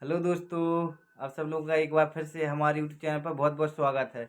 Hello दोस्तों, आप सब लोगों का एक बार फिर से हमारे यूट्यूब चैनल पर बहुत बहुत स्वागत है।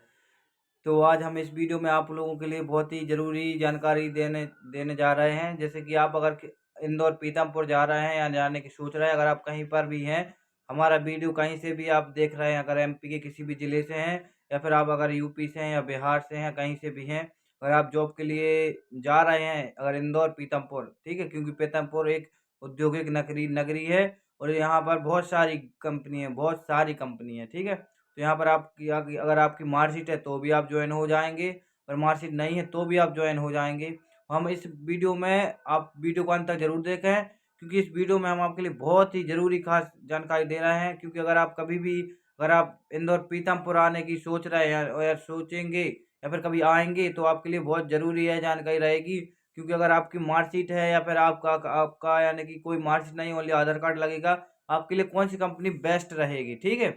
तो आज हम इस वीडियो में आप लोगों के लिए बहुत ही ज़रूरी जानकारी देने देने जा रहे हैं। जैसे कि आप अगर इंदौर पीतमपुर जा रहे हैं या जाने की सोच रहे हैं, अगर आप कहीं पर भी हैं, हमारा वीडियो कहीं से भी आप देख रहे हैं, अगर एमपी के किसी भी ज़िले से हैं या फिर आप अगर यूपी से हैं या बिहार से हैं, कहीं से भी हैं, अगर आप जॉब के लिए जा रहे हैं, अगर इंदौर पीतमपुर, ठीक है, क्योंकि पीतमपुर एक औद्योगिक नगरी नगरी है और यहाँ पर बहुत सारी कंपनी है, ठीक है। तो यहाँ पर आपकी अगर आपकी मार्कशीट है तो भी आप ज्वाइन हो जाएंगे, और मार्कशीट नहीं है तो भी आप ज्वाइन हो जाएंगे। हम इस वीडियो में आप वीडियो को अंत तक जरूर देखें, क्योंकि इस वीडियो में हम आपके लिए बहुत ही ज़रूरी खास जानकारी दे रहे हैं। क्योंकि अगर आप कभी भी अगर आप इंदौर पीतमपुर आने की सोच रहे हैं या सोचेंगे या फिर कभी आएंगे, तो आपके लिए बहुत ज़रूरी है जानकारी रहेगी। क्योंकि अगर आपकी मार्कशीट है या फिर आपका आपका यानी कि कोई मार्कशीट नहीं, ओनली आधार कार्ड लगेगा, आपके लिए कौन सी कंपनी बेस्ट रहेगी, ठीक है।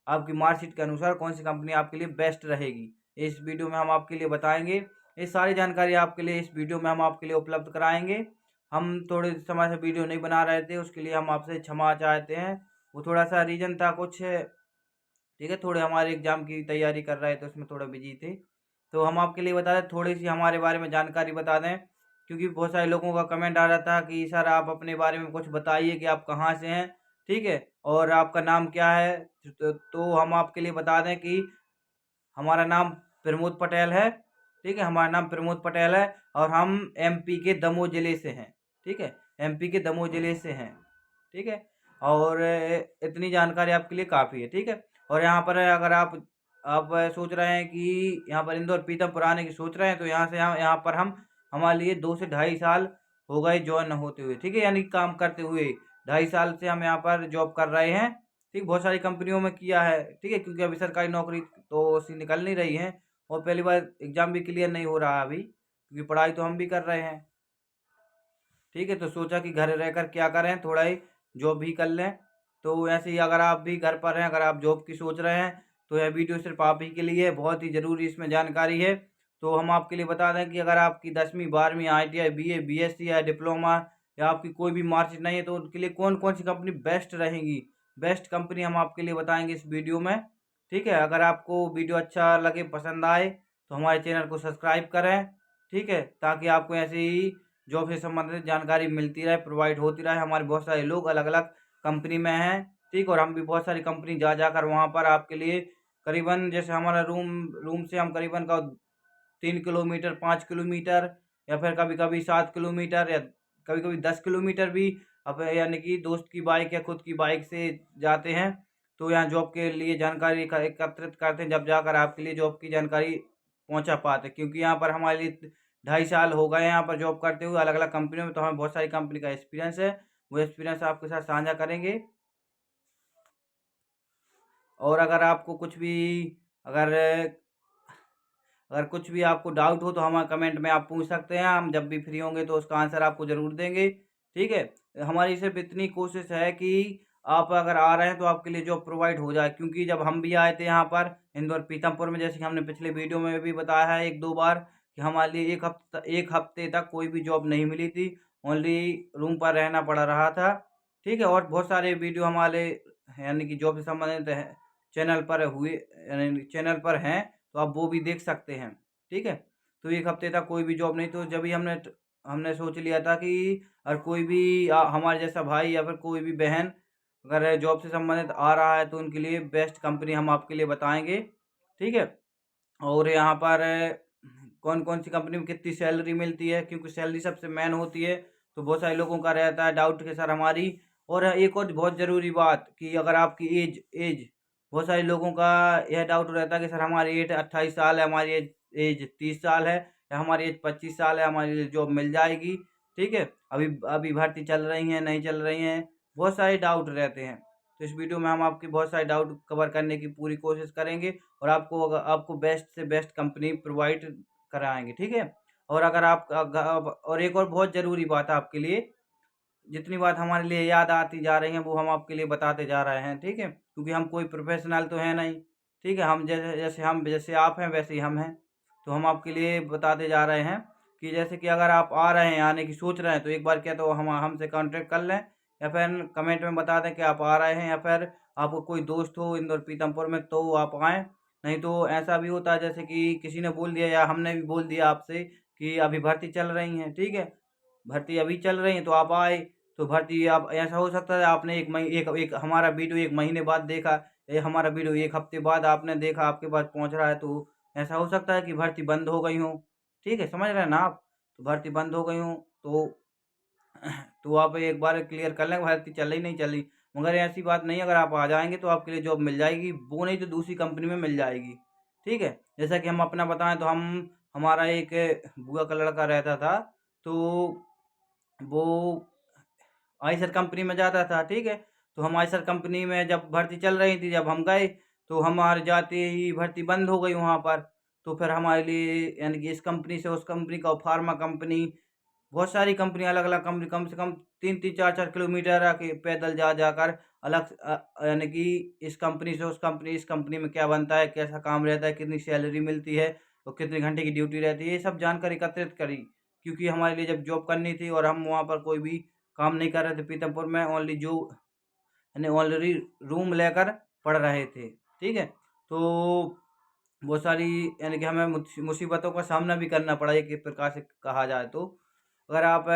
आपकी मार्कशीट के अनुसार कौन सी कंपनी आपके लिए बेस्ट रहेगी, इस वीडियो में हम आपके लिए बताएंगे। ये सारी जानकारी आपके लिए इस वीडियो में हम आपके लिए उपलब्ध कराएंगे। हम थोड़े समय से वीडियो नहीं बना रहे थे, उसके लिए हम आपसे क्षमा चाहते हैं। वो थोड़ा सा रीज़न था कुछ, ठीक है, थोड़े हमारे एग्ज़ाम की तैयारी कर रहे थे, उसमें थोड़ा बिजी थे। तो हम आपके लिए बता दें, थोड़ी सी हमारे बारे में जानकारी बता दें, क्योंकि बहुत सारे लोगों का कमेंट आ रहा था कि सर आप अपने बारे में कुछ बताइए कि आप कहाँ से हैं, ठीक है, और आपका नाम क्या है। तो हम आपके लिए बता दें कि हमारा नाम प्रमोद पटेल है, ठीक है, हमारा नाम प्रमोद पटेल है और हम एमपी के दमोह ज़िले से हैं, ठीक है, एमपी के दमोह ज़िले से हैं, ठीक है। और इतनी जानकारी आपके लिए काफ़ी है, ठीक है। और यहाँ पर अगर आप सोच रहे हैं कि यहाँ पर इंदौर पीतमपुर आने की सोच रहे हैं, तो यहाँ पर हम हमारे लिए 2 से ढाई साल हो गए जॉइन होते हुए, ठीक है, यानी काम करते हुए 2.5 साल से हम यहाँ पर जॉब कर रहे हैं, ठीक। बहुत सारी कंपनियों में किया है, ठीक है, क्योंकि अभी सरकारी नौकरी तो ऐसी निकल नहीं रही है और पहली बार एग्ज़ाम भी क्लियर नहीं हो रहा अभी, क्योंकि पढ़ाई तो हम भी कर रहे हैं, ठीक है। तो सोचा कि घर रहकर क्या करें, थोड़ा ही जॉब भी कर लें। तो ऐसे ही अगर आप भी घर पर हैं, अगर आप जॉब की सोच रहे हैं, तो यह वीडियो सिर्फ़ आप ही के लिए है, बहुत ही ज़रूरी इसमें जानकारी है। तो हम आपके लिए बता दें कि अगर आपकी 10वीं 12वीं ITI BA BSc या डिप्लोमा या आपकी कोई भी मार्कशीट नहीं है, तो उनके लिए कौन-कौन सी कंपनी बेस्ट रहेंगी, बेस्ट कंपनी हम आपके लिए बताएँगे इस वीडियो में, ठीक है। अगर आपको वीडियो अच्छा लगे, पसंद आए, तो हमारे चैनल को सब्सक्राइब करें, ठीक है, ताकि आपको ऐसे ही जॉब से संबंधित जानकारी मिलती रहे, प्रोवाइड होती रहे। हमारे बहुत सारे लोग अलग-अलग कंपनी में हैं, ठीक, और हम भी बहुत सारी कंपनी जा जाकर वहाँ पर आपके लिए करीबन, जैसे हमारा रूम रूम से हम करीबन का 3 किलोमीटर, 5 किलोमीटर या फिर कभी-कभी 7 किलोमीटर या कभी-कभी 10 किलोमीटर भी अब यानी कि दोस्त की बाइक या खुद की बाइक से जाते हैं। तो यहाँ जॉब के लिए जानकारी एकत्रित करते हैं, जब जाकर आपके लिए जॉब की जानकारी पहुँचा पाते हैं। क्योंकि यहाँ पर हमारे लिए 2.5 साल हो गए हैं यहाँ पर जॉब करते हुए अलग-अलग कंपनियों में, तो हमें बहुत सारी कंपनी का एक्सपीरियंस है। वो एक्सपीरियंस आपके साथ साझा करेंगे। और अगर आपको कुछ भी अगर अगर कुछ भी आपको डाउट हो, तो हमारे कमेंट में आप पूछ सकते हैं। हम जब भी फ्री होंगे तो उसका आंसर आपको ज़रूर देंगे, ठीक है। हमारी सिर्फ़ इतनी कोशिश है कि आप अगर आ रहे हैं तो आपके लिए जॉब प्रोवाइड हो जाए। क्योंकि जब हम भी आए थे यहाँ पर इंदौर पीतमपुर में, जैसे कि हमने पिछले वीडियो में भी बताया है 1-2 बार, कि हमारे लिए 1 हफ़्ते तक कोई भी जॉब नहीं मिली थी। ओनली रूम पर रहना पड़ रहा था, ठीक है। और बहुत सारे वीडियो हमारे यानी कि जॉब से संबंधित है चैनल पर हुए, यानी चैनल पर हैं, तो आप वो भी देख सकते हैं, ठीक है। तो 1 हफ़्ते तक कोई भी जॉब नहीं, तो जब भी हमने सोच लिया था कि अगर कोई भी हमारे जैसा भाई या फिर कोई भी बहन अगर जॉब से संबंधित आ रहा है, तो उनके लिए बेस्ट कंपनी हम आपके लिए बताएँगे, ठीक है। और यहाँ पर कौन-कौन सी कंपनी में कितनी सैलरी मिलती है, क्योंकि सैलरी सबसे मेन होती है। तो बहुत सारे लोगों का रहता है डाउट कि सर हमारी, और एक और बहुत ज़रूरी बात कि अगर आपकी एज एज बहुत सारे लोगों का यह डाउट रहता है कि सर हमारी एज 28 साल है, हमारी एज एज 30 साल है या हमारी एज 25 साल है, हमारी लिए जॉब मिल जाएगी, ठीक है। अभी अभी भर्ती चल रही हैं, नहीं चल रही हैं, बहुत सारे डाउट रहते हैं। तो इस वीडियो में हम आपके बहुत सारे डाउट कवर करने की पूरी कोशिश करेंगे और आपको बेस्ट से बेस्ट कंपनी प्रोवाइड कराएँगे, ठीक है। और अगर आप और एक और बहुत ज़रूरी बात है आपके लिए, जितनी बात हमारे लिए याद आती जा रही हैं, वो हम आपके लिए बताते जा रहे हैं, ठीक है। क्योंकि हम कोई प्रोफ़ेशनल तो हैं नहीं, ठीक है। हम जैसे आप हैं, वैसे ही हम हैं। तो हम आपके लिए बताते जा रहे हैं कि जैसे कि अगर आप आ रहे हैं, आने की सोच रहे हैं, तो एक बार क्या तो हम हमसे कॉन्टैक्ट कर लें, या फिर कमेंट में बता दें कि आप आ रहे हैं, या फिर आपको कोई दोस्त हो इंदौर पीतमपुर में तो आप आएँ। नहीं तो ऐसा भी होता है जैसे कि किसी ने बोल दिया या हमने भी बोल दिया आपसे कि अभी भर्ती चल रही है, ठीक है? भर्ती अभी चल रही है तो आप आए, तो भर्ती आप ऐसा हो सकता है आपने 1 मही एक एक हमारा वीडियो 1 महीने बाद देखा, हमारा वीडियो 1 हफ्ते बाद आपने देखा, आपके पास पहुँच रहा है, तो ऐसा हो सकता है कि भर्ती बंद हो गई हो, ठीक है? समझ रहे हैं ना आप? तो भर्ती बंद हो गई हो तो तो आप एक बार क्लियर कर लें भर्ती चल रही नहीं चल रही। मगर ऐसी बात नहीं है, अगर आप आ जाएँगे तो आपके लिए जॉब मिल जाएगी, वो नहीं तो दूसरी कंपनी में मिल जाएगी, ठीक है? जैसा कि हम अपना बताएँ तो हम हमारा एक बुआ का लड़का रहता था, तो वो आइसर कंपनी में जाता था, ठीक है? तो हम आइसर कंपनी में जब भर्ती चल रही थी, जब हम गए, तो हमारे जाते ही भर्ती बंद हो गई वहाँ पर। तो फिर हमारे लिए यानी कि इस कंपनी से उस कंपनी का फार्मा कंपनी, बहुत सारी कंपनी अलग-अलग कंपनी कम से कम 3-3 4-4 किलोमीटर आके पैदल जा-जाकर यानी कि इस कंपनी से उस कंपनी, इस कंपनी में क्या बनता है, कैसा काम रहता है, कितनी सैलरी मिलती है और कितने घंटे की ड्यूटी रहती है, ये सब जानकारी एकत्रित करी। क्योंकि हमारे लिए जब जॉब करनी थी और हम वहाँ पर कोई भी काम नहीं कर रहे थे पीतमपुर में, ओनली जो यानी ऑलरेडी रूम लेकर पढ़ रहे थे, ठीक है? तो बहुत सारी यानी कि हमें मुसीबतों का सामना भी करना पड़ा एक प्रकार से कहा जाए तो। अगर आप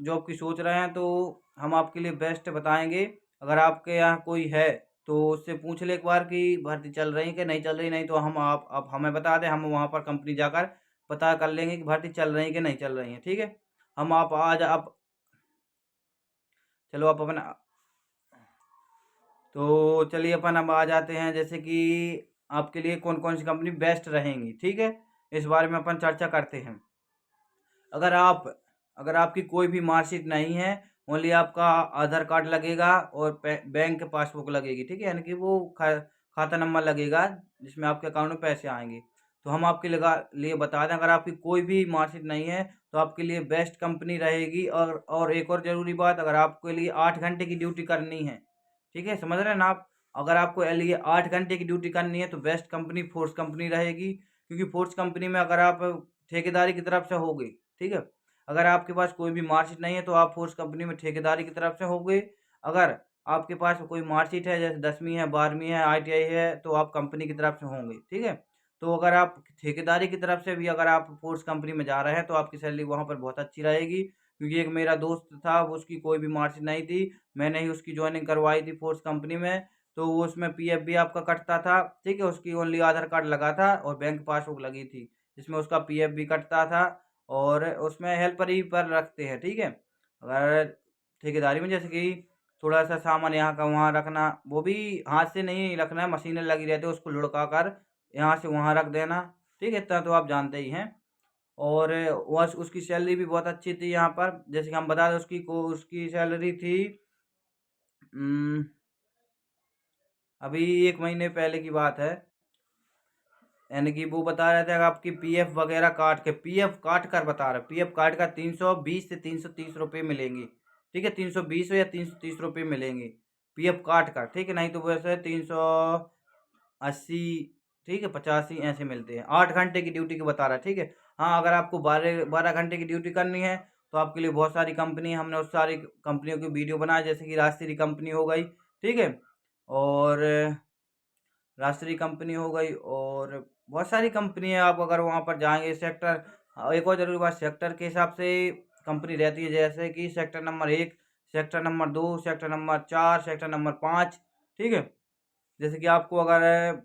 जॉब की सोच रहे हैं तो हम आपके लिए बेस्ट बताएँगे। अगर आपके यहाँ कोई है तो उससे पूछ लें एक बार कि भर्ती चल रही है कि नहीं चल रही, नहीं तो हम आप हमें बता दें, हम वहाँ पर कंपनी जाकर पता कर लेंगे कि भर्ती चल रही है कि नहीं चल रही है, ठीक है? हम आप आज आप चलो आप अपना तो चलिए अपन अब आ जाते हैं जैसे कि आपके लिए कौन-कौन सी कंपनी बेस्ट रहेंगी, ठीक है? इस बारे में अपन चर्चा करते हैं। अगर आप अगर आपकी कोई भी मार्कशीट नहीं है, ओनली आपका आधार कार्ड लगेगा और बैंक पासबुक लगेगी, ठीक है? यानी कि वो खाता नंबर लगेगा जिसमें आपके अकाउंट में पैसे आएँगे। तो हम आपके लिए बता दें, अगर आपकी कोई भी मार्कशीट नहीं है, तो आपके लिए बेस्ट कंपनी रहेगी। और एक और ज़रूरी बात, अगर आपके लिए 8 घंटे की ड्यूटी करनी है, ठीक है? समझ रहे हैं ना आप? अगर आपको लिए 8 घंटे की ड्यूटी करनी है तो बेस्ट कंपनी फ़ोर्स कंपनी रहेगी, क्योंकि फ़ोर्स कंपनी में अगर आप ठेकेदारी की तरफ से होगे, ठीक है? अगर आपके पास कोई भी मार्कशीट नहीं है तो आप फ़ोर्स कंपनी में ठेकेदारी की तरफ से होगे। अगर आपके पास कोई मार्कशीट है जैसे 10वीं है, 12वीं है, आईटीआई है तो आप कंपनी की तरफ से होंगे, ठीक है? तो अगर आप ठेकेदारी की तरफ से भी अगर आप फ़ोर्स कंपनी में जा रहे हैं तो आपकी सैलरी वहाँ पर बहुत अच्छी रहेगी। क्योंकि एक मेरा दोस्त था, वो उसकी कोई भी मार्कशीट नहीं थी, मैंने ही उसकी जॉइनिंग करवाई थी फ़ोर्स कंपनी में, तो वो उसमें पीएफ भी आपका कटता था, ठीक है? उसकी ओनली आधार कार्ड लगा था और बैंक पासबुक लगी थी, जिसमें उसका पीएफ भी कटता था और उसमें हेल्पर ही पर रखते हैं, ठीक है? अगर ठेकेदारी में जैसे कि थोड़ा-सा सामान यहाँ का वहाँ रखना, वो भी हाथ से नहीं रखना है, मशीनें लगी रहती है, उसको लुढ़का कर यहाँ से वहाँ रख देना, ठीक है? इतना तो आप जानते ही हैं। और वस उसकी सैलरी भी बहुत अच्छी थी यहाँ पर, जैसे कि हम बता दें उसकी सैलरी थी उम, अभी 1 महीने पहले की बात है। यानी कि वो बता रहे थे अगर आपकी पीएफ वगैरह पीएफ काट कर बता रहे, पीएफ काट कर 320 से 330 रुपए मिलेंगे, ठीक है? 320 या 330 रुपए मिलेंगे, पीएफ काट कर, ठीक है? नहीं तो वैसे 380, ठीक है? 85 ऐसे मिलते हैं। 8 घंटे की ड्यूटी की बता रहा है, ठीक है? हाँ, अगर आपको 12 घंटे की ड्यूटी करनी है, तो आपके लिए बहुत सारी कंपनी, हमने उस सारी कंपनियों की वीडियो बनाए, जैसे कि राजश्री कंपनी हो गई, ठीक है? और राजश्री कंपनी हो गई और बहुत सारी कंपनी है। आप अगर वहाँ पर जाएँगे सेक्टर, एक और ज़रूरी बात, सेक्टर के हिसाब से कंपनी रहती है, जैसे कि sector number 1, sector number 2, sector number 4, sector number 5, ठीक है? जैसे कि आपको अगर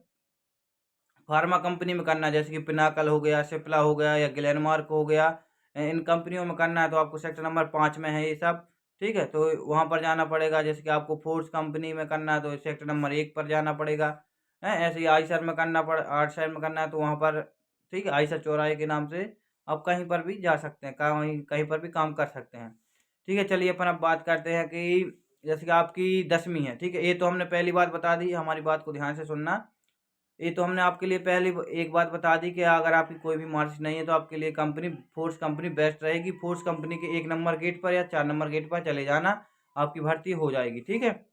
फार्मा कंपनी में करना है, जैसे कि पिनाकल हो गया, सिप्ला हो गया या ग्लेनमार्क हो गया, इन कंपनियों में करना है तो आपको सेक्टर नंबर 5 में है ये सब, ठीक है? तो वहाँ पर जाना पड़ेगा। जैसे कि आपको फ़ोर्स कंपनी में करना है तो सेक्टर नंबर 1 पर जाना पड़ेगा, हैं? ऐसे ही आइसर में करना है तो वहाँ पर, ठीक है? आइसर चौराहे के नाम से आप कहीं पर भी जा सकते हैं, कहीं कहीं पर भी काम कर सकते हैं, ठीक है? चलिए अपन अब बात करते हैं कि जैसे कि आपकी 10वीं है, ठीक है? ये तो हमने पहली बात बता दी, हमारी बात को ध्यान से सुनना। ये तो हमने आपके लिए पहले एक बात बता दी कि अगर आपकी कोई भी मार्कशीट नहीं है तो आपके लिए फ़ोर्स कंपनी बेस्ट रहेगी। फ़ोर्स कंपनी के 1 नंबर गेट पर या 4 नंबर गेट पर चले जाना, आपकी भर्ती हो जाएगी, ठीक है?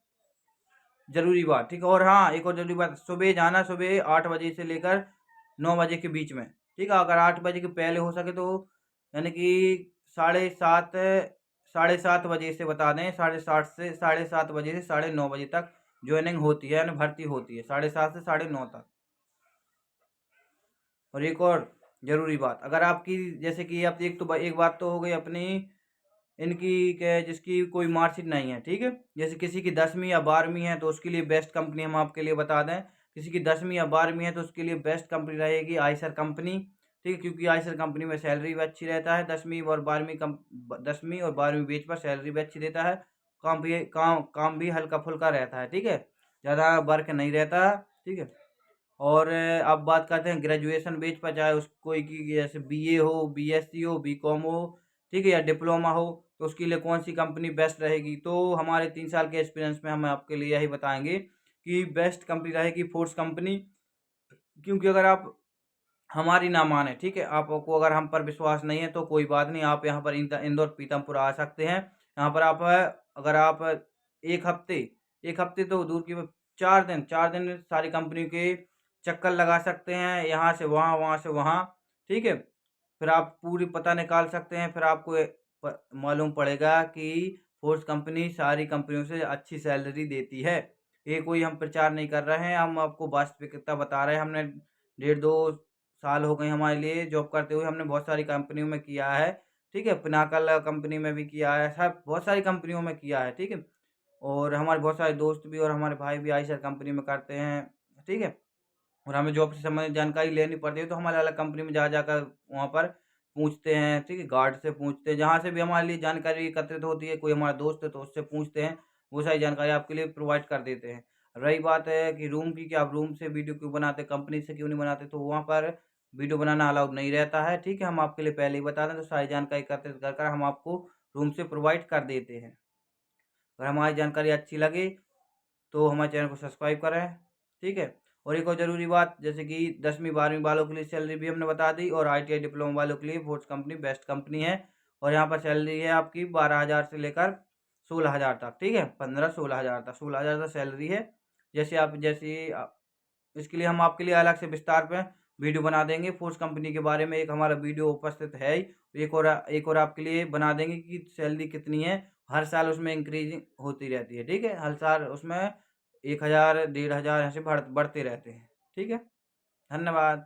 ज़रूरी बात, ठीक है? और हाँ, एक और ज़रूरी बात, सुबह जाना, सुबह 8 बजे से लेकर 9 बजे के बीच में, ठीक है? अगर 8 बजे के पहले हो सके तो यानी कि साढ़े 7 7:30 बजे से बता दें, 7:30 से 7:30 बजे से 9:30 बजे तक ज्वाइनिंग होती है, यानी भर्ती होती है 7:30 से 9:30 तक। और एक और ज़रूरी बात, अगर आपकी जैसे कि आप एक बात तो हो गई अपनी इनकी के जिसकी कोई मार्कशीट नहीं है, ठीक है? जैसे किसी की 10वीं या 12वीं है तो उसके लिए बेस्ट कंपनी हम आपके लिए बता दें, किसी की 10वीं या 12वीं है तो उसके लिए बेस्ट कंपनी रहेगी आइसर कंपनी, ठीक है? क्योंकि आइसर कंपनी में सैलरी भी अच्छी रहता है, 10वीं और 12वीं बेच पर सैलरी भी अच्छी देता है, काम भी हल्का-फुल्का रहता है, ठीक है? ज़्यादा वर्क नहीं रहता, ठीक है? और अब बात करते हैं ग्रेजुएशन बेस पर, चाहे उस कोई की जैसे बीए हो, बीएससी हो, बीकॉम हो, ठीक है, या डिप्लोमा हो, तो उसके लिए कौन सी कंपनी बेस्ट रहेगी। तो हमारे 3 साल के एक्सपीरियंस में हम आपके लिए यही बताएंगे कि बेस्ट कंपनी रहेगी फोर्स कंपनी। क्योंकि अगर आप हमारी ना माने, ठीक है, आपको अगर हम पर विश्वास नहीं है तो कोई बात नहीं, आप यहाँ पर इंदौर पीतमपुर आ सकते हैं। यहाँ पर आप अगर आप एक हफ्ते तो दूर की 4 दिन सारी कंपनी के चक्कर लगा सकते हैं, यहाँ से वहाँ, वहाँ से वहाँ, ठीक है? फिर आप पूरी पता निकाल सकते हैं, फिर आपको मालूम पड़ेगा कि फोर्स कंपनी सारी कंपनियों से अच्छी सैलरी देती है। ये कोई हम प्रचार नहीं कर रहे हैं, हम आपको वास्तविकता बता रहे हैं। हमने 1.5-2 साल हो गए हमारे लिए जॉब करते हुए, हमने बहुत सारी कंपनियों में किया है, ठीक है? पिनाकल कंपनी में भी किया है, सब बहुत सारी कंपनियों में किया है, ठीक है? और हमारे बहुत सारे दोस्त भी और हमारे भाई भी आईसर कंपनी में करते हैं, ठीक है? और हमें जॉब से संबंधित जानकारी लेनी पड़ती है तो हम अलग-अलग कंपनी में जा-जाकर वहाँ पर पूछते हैं, ठीक है? गार्ड से पूछते हैं, जहाँ से भी हमारे लिए जानकारी एकत्रित होती है, कोई हमारा दोस्त है तो उससे पूछते हैं, वो सारी जानकारी आपके लिए प्रोवाइड कर देते हैं। रही बात है कि रूम की, कि आप रूम से वीडियो क्यों बनाते, कंपनी से क्यों नहीं बनाते, तो वहाँ पर वीडियो बनाना अलाउड नहीं रहता है, ठीक है? हम आपके लिए पहले ही बता दें, तो सारी जानकारी एकत्रित कर कर हम आपको रूम से प्रोवाइड कर देते हैं। अगर हमारी जानकारी अच्छी लगे तो हमारे चैनल को सब्सक्राइब करें, ठीक है? और एक और ज़रूरी बात, जैसे कि 10वीं 12वीं वालों के लिए सैलरी भी हमने बता दी, और आईटीआई डिप्लोमा वालों के लिए फोर्स कंपनी बेस्ट कंपनी है। और यहाँ पर सैलरी है आपकी 12,000 से लेकर 16,000 तक, ठीक है? 15-16 हज़ार तक, 16,000 तक सैलरी है। इसके लिए हम आपके लिए अलग से विस्तार में वीडियो बना देंगे। फोर्स कंपनी के बारे में एक हमारा वीडियो उपस्थित है ही। एक और आपके लिए बना देंगे कि सैलरी कितनी है। हर साल उसमें इंक्रीजिंग होती रहती है, ठीक है? हर साल उसमें 1,000, 1,500 ऐसे बढ़ते रहते हैं, ठीक है? धन्यवाद।